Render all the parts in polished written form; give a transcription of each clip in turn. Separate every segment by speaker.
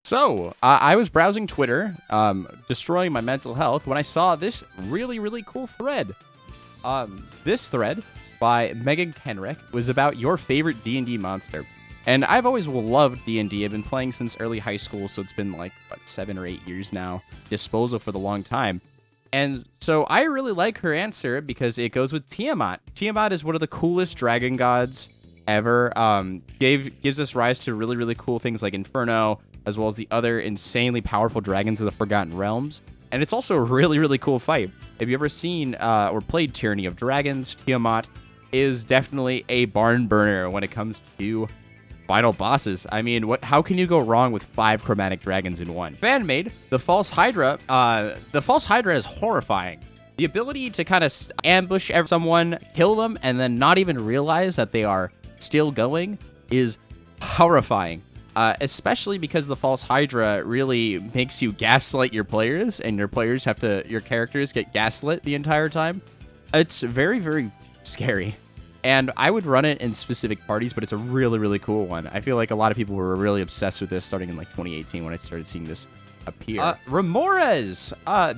Speaker 1: So, I was browsing Twitter, destroying my mental health, when I saw this really, really cool thread. This thread by Megan Kenrick was about your favorite D&D monster. And I've always loved D&D. I've been playing since early high school, so it's been like, what, 7 or 8 years now. Disposal for the long time. And so I really like her answer because it goes with Tiamat. Tiamat is one of the coolest dragon gods ever. Gives us rise to really, really cool things like Inferno, as well as the other insanely powerful dragons of the Forgotten Realms. And it's also a really, really cool fight. If you've ever seen or played Tyranny of Dragons, Tiamat is definitely a barn burner when it comes to final bosses. I mean, how can you go wrong with 5 chromatic dragons in one? Fan-made, the False Hydra. The False Hydra is horrifying. The ability to kind of ambush someone, kill them, and then not even realize that they are still going is horrifying. Especially because the False Hydra really makes you gaslight your players, and your characters get gaslit the entire time. It's very, very scary. And I would run it in specific parties, but it's a really, really cool one. I feel like a lot of people were really obsessed with this starting in like 2018 when I started seeing this appear. Remores!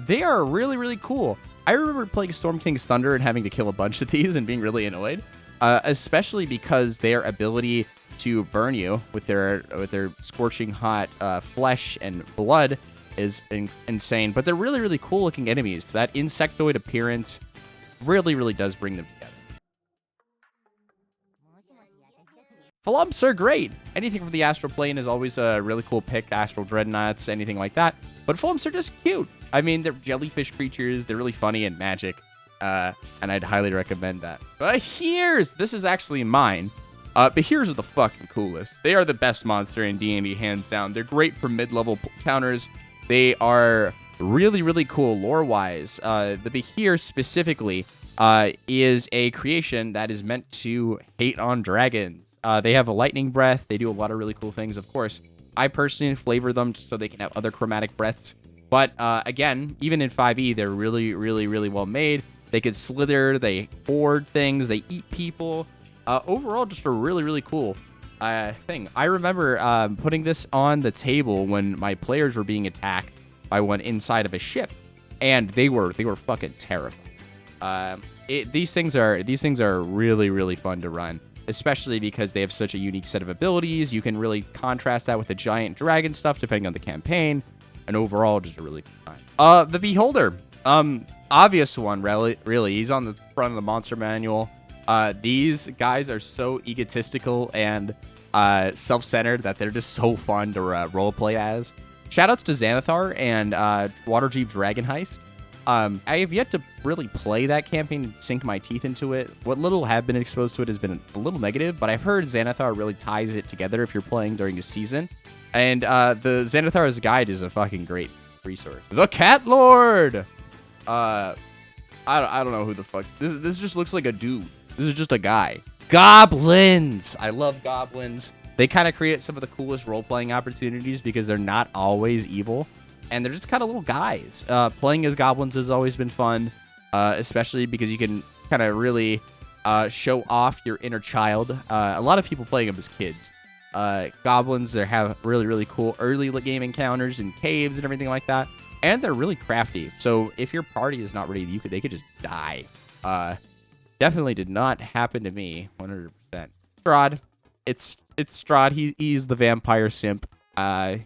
Speaker 1: They are really, really cool. I remember playing Storm King's Thunder and having to kill a bunch of these and being really annoyed. Especially because their ability to burn you with their scorching hot flesh and blood is insane. But they're really, really cool looking enemies. That insectoid appearance really, really does bring them together. Flumps are great. Anything from the astral plane is always a really cool pick. Astral dreadnoughts, anything like that. But flumps are just cute. I mean, they're jellyfish creatures. They're really funny and magic. And I'd highly recommend that. But this is actually mine. Behirs are the fucking coolest. They are the best monster in D&D, hands down. They're great for mid-level counters. They are really, really cool lore-wise. The Behir specifically is a creation that is meant to hate on dragons. They have a lightning breath. They do a lot of really cool things, of course. I personally flavor them so they can have other chromatic breaths. But again, even in 5e, they're really, really, really well made. They can slither. They hoard things. They eat people. Overall, just a really, really cool thing. I remember putting this on the table when my players were being attacked by one inside of a ship, and they were fucking terrifying. These things are really, really fun to run, especially because they have such a unique set of abilities. You can really contrast that with the giant dragon stuff, depending on the campaign, and overall, just a really good time. The Beholder, obvious one, really. He's on the front of the monster manual. These guys are so egotistical and self-centered that they're just so fun to roleplay as. Shoutouts to Xanathar and Waterdeep Dragon Heist. I have yet to really play that campaign and sink my teeth into it. What little have been exposed to it has been a little negative, but I've heard Xanathar really ties it together if you're playing during a season. And the Xanathar's Guide is a fucking great resource. The Cat Lord! I don't know who the fuck. This just looks like a dude. This is just a guy. Goblins! I love goblins. They kind of create some of the coolest role-playing opportunities because they're not always evil. And they're just kind of little guys. Playing as goblins has always been fun, especially because you can kind of really show off your inner child. A lot of people playing them as kids. Goblins, they have really, really cool early game encounters in caves and everything like that. And they're really crafty. So if your party is not ready, they could just die. Definitely did not happen to me, 100%. Strahd. It's Strahd. He's the vampire simp. I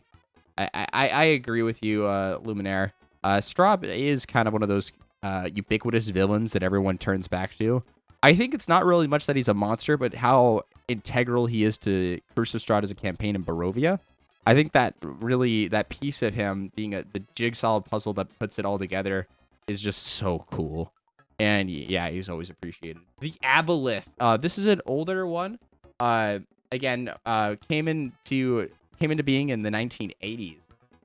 Speaker 1: agree with you, Luminaire. Strahd is kind of one of those ubiquitous villains that everyone turns back to. I think it's not really much that he's a monster, but how integral he is to Curse of Strahd as a campaign in Barovia. I think that piece of him being the jigsaw puzzle that puts it all together is just so cool. And yeah, he's always appreciated. The Aboleth. This is an older one. Again, came into being in the 1980s.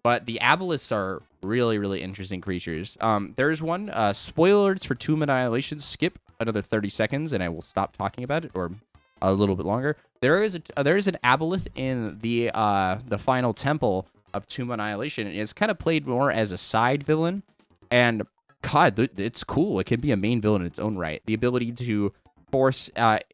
Speaker 1: But the Aboleths are really, really interesting creatures. There's one. Spoiler alerts for Tomb Annihilation. Skip another 30 seconds, and I will stop talking about it, or a little bit longer. There is an Aboleth in the final temple of Tomb Annihilation, and it's kind of played more as a side villain. And God, it's cool. It can be a main villain in its own right. The ability to force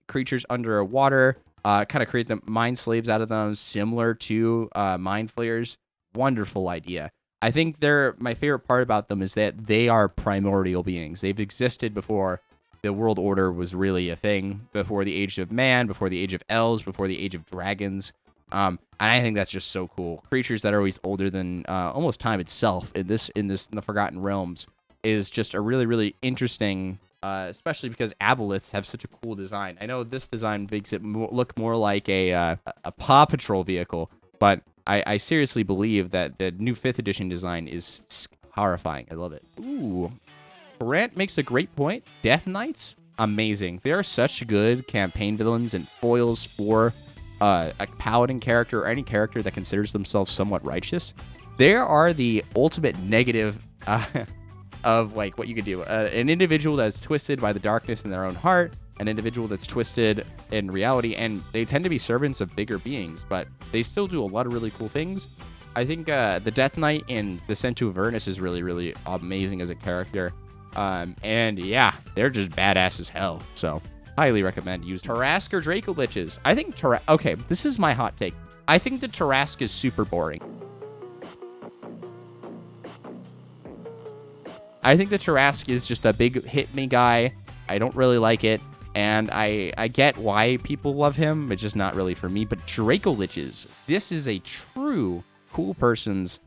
Speaker 1: creatures underwater, kind of create them mind slaves out of them, similar to mind flayers. wonderful idea. I think my favorite part about them is that they are primordial beings. They've existed before the world order was really a thing, before the age of man, before the age of elves, before the age of dragons. And I think that's just so cool. Creatures that are always older than almost time itself in the Forgotten Realms is just a really, really interesting, especially because aboleths have such a cool design. I know this design makes it look more like a Paw Patrol vehicle, but I seriously believe that the new 5th edition design is horrifying. I love it. Ooh. Grant makes a great point. Death Knights, amazing. They are such good campaign villains and foils for a paladin character or any character that considers themselves somewhat righteous. They are the ultimate negative of like what you could do. An individual that's twisted by the darkness in their own heart, an individual that's twisted in reality, and they tend to be servants of bigger beings, but they still do a lot of really cool things. I think the Death Knight in Descent to Avernus is really, really amazing as a character. And yeah, they're just badass as hell. So highly recommend use Tarrasque or Draco Liches. I think okay, this is my hot take. I think the Tarrasque is super boring. I think the Tarrasque is just a big hit me guy. I don't really like it. And I get why people love him, but just not really for me. But Draco Liches, this is a true cool person's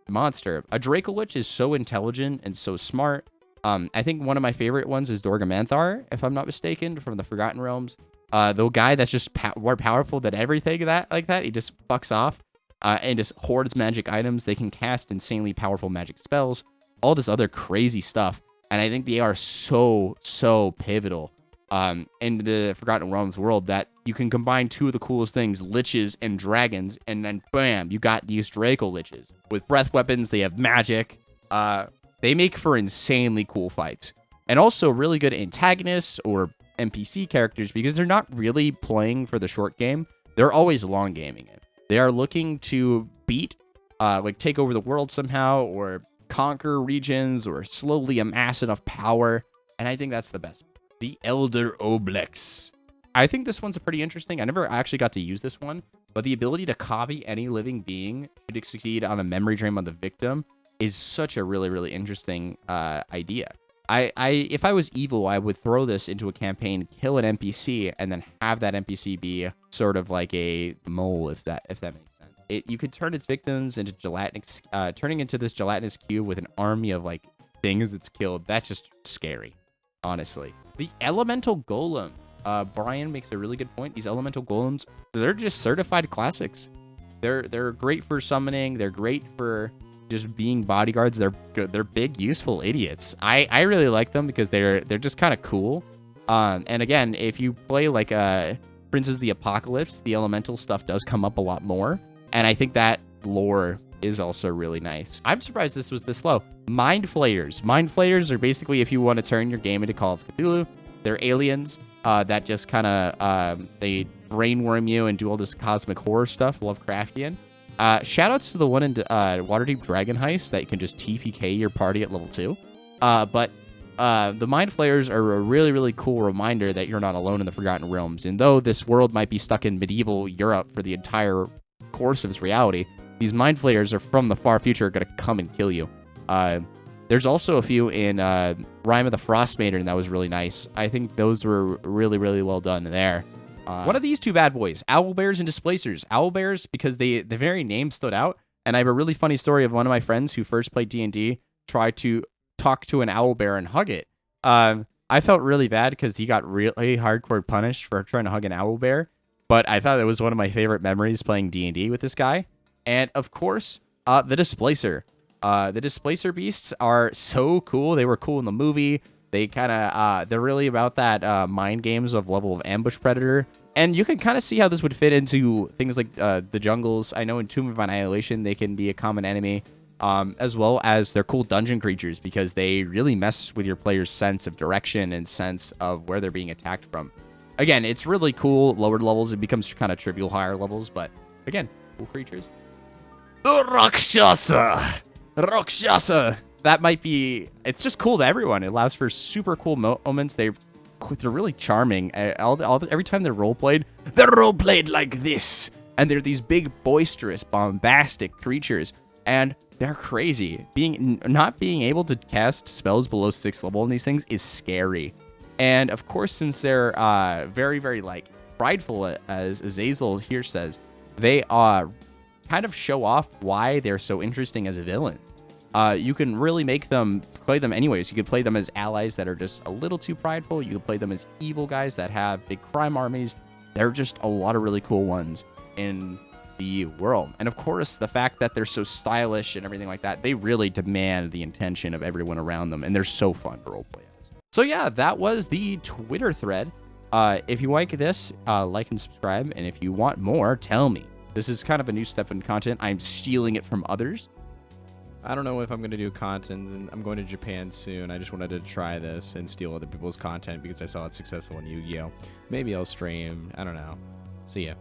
Speaker 1: monster. A Draco Lich is so intelligent and so smart. I think one of my favorite ones is Dorgamanthar, if I'm not mistaken, from the Forgotten Realms. The guy that's just more powerful than everything like that. He just fucks off and just hoards magic items. They can cast insanely powerful magic spells, all this other crazy stuff. And I think they are so pivotal in the Forgotten Realms world that you can combine two of the coolest things, liches and dragons, and then bam, you got these Draco Liches. With breath weapons, they have magic. They make for insanely cool fights. And also really good antagonists or NPC characters because they're not really playing for the short game. They're always long gaming it. They are looking to beat, like take over the world somehow or conquer regions or slowly amass enough power. And I think that's the best. The Elder Oblex. I think this one's pretty interesting. I never actually got to use this one, but the ability to copy any living being should succeed on a memory drain on the victim is such a really, really interesting idea. If I was evil, I would throw this into a campaign, kill an NPC, and then have that NPC be sort of like a mole, if that makes sense. You could turn its victims into gelatinous, turning into this gelatinous cube with an army of like things that's killed. That's just scary, honestly. The Elemental Golem. Brian makes a really good point. These Elemental Golems, they're just certified classics. They're great for summoning. They're great for just being bodyguards. They're good. They're big, useful idiots. I really like them because they're just kind of cool. And again, if you play like Princes of the Apocalypse, the elemental stuff does come up a lot more. And I think that lore is also really nice. I'm surprised this was this low. Mind Flayers. Mind Flayers are basically if you want to turn your game into Call of Cthulhu. They're aliens that just kind of they brainworm you and do all this cosmic horror stuff, Lovecraftian. Shoutouts to the one in Waterdeep Dragon Heist that you can just TPK your party at level 2. But the Mind Flayers are a really, really cool reminder that you're not alone in the Forgotten Realms. And though this world might be stuck in medieval Europe for the entire course of its reality, these Mind Flayers are from the far future going to come and kill you. There's also a few in Rime of the Frost Maiden that was really nice. I think those were really, really well done there. One of these two bad boys, Owlbears and Displacers. Owlbears, because the very name stood out. And I have a really funny story of one of my friends who first played D&D tried to talk to an owlbear and hug it. I felt really bad because he got really hardcore punished for trying to hug an owlbear. But I thought it was one of my favorite memories playing D&D with this guy. And of course, the Displacer. The Displacer beasts are so cool. They were cool in the movie. They kind of, they're really about that mind games of level of ambush predator. And you can kind of see how this would fit into things like the jungles. I know in Tomb of Annihilation, they can be a common enemy, as well as they're cool dungeon creatures because they really mess with your player's sense of direction and sense of where they're being attacked from. Again, it's really cool. Lower levels, it becomes kind of trivial higher levels, but again, cool creatures. The Rakshasa! Rakshasa! That might be, it's just cool to everyone. It allows for super cool moments. They're really charming. Every time they're roleplayed like this. And they're these big, boisterous, bombastic creatures, and they're crazy. Not being able to cast spells below 6th level in these things is scary. And of course, since they're very, very like prideful, as Azazel here says, they kind of show off why they're so interesting as a villain. You can really play them anyways. You could play them as allies that are just a little too prideful. You could play them as evil guys that have big crime armies. They're just a lot of really cool ones in the world. And of course, the fact that they're so stylish and everything like that, they really demand the attention of everyone around them, and they're so fun to roleplay as. So yeah, that was the Twitter thread. If you like this, like and subscribe, and if you want more, tell me. This is kind of a new step in content. I'm stealing it from others.
Speaker 2: I don't know if I'm going to do content, and I'm going to Japan soon. I just wanted to try this and steal other people's content because I saw it successful in Yu-Gi-Oh! Maybe I'll stream. I don't know. See ya.